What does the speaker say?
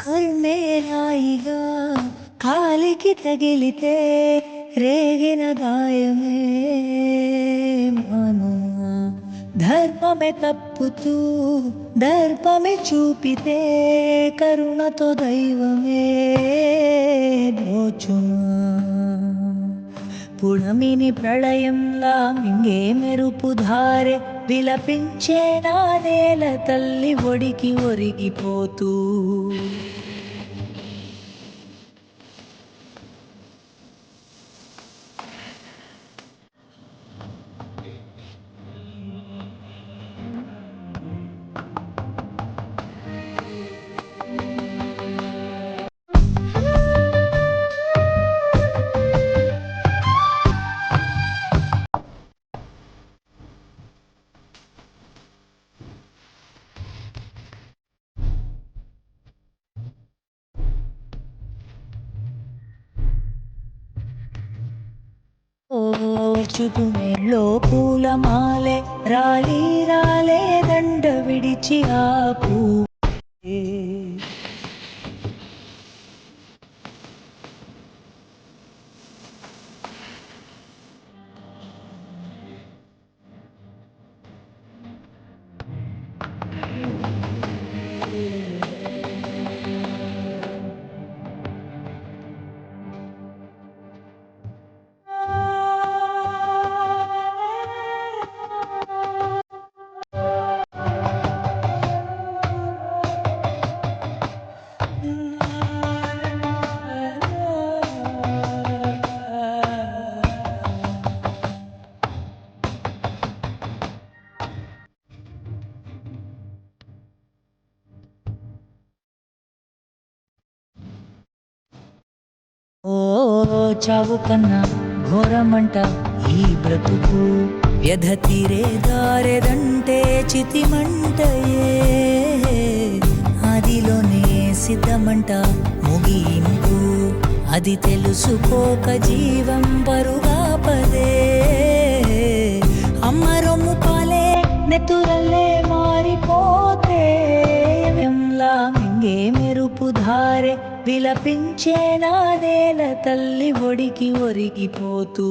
కర్మేనాయిగా కాలికి తగిలితే రేగిన గాయమే మాను. ధర్మమే తప్పుతూ దర్పమే చూపితే కరుణతో దైవమే దోచునా. పుడమిని ప్రళయంలా మింగే మెరుపు ధారె విలపించే నా నేల తల్లి ఒడికి ఒరిగిపోతూ. చూపుమేలో పూలమాలే రాలి రాలే దండ విడిచి ఆ పూ. ఓ చావు కన్నా ఘోరమంట ఈ బ్రతుకు, వ్యధ తీరే దారెదంటే చితిమంటయే, అదిలోనే సిద్ధమంట ముగింపు, అది తెలుసుకోక జీవం పరుగాపదే. అమ్మ రొమ్ము పాలే నెతురల్లే మారిపోతే ఎంలా మింగే మెరుపు ధారె విలపించే నా నేల తల్లి ఒడికి ఒరిగిపోతూ.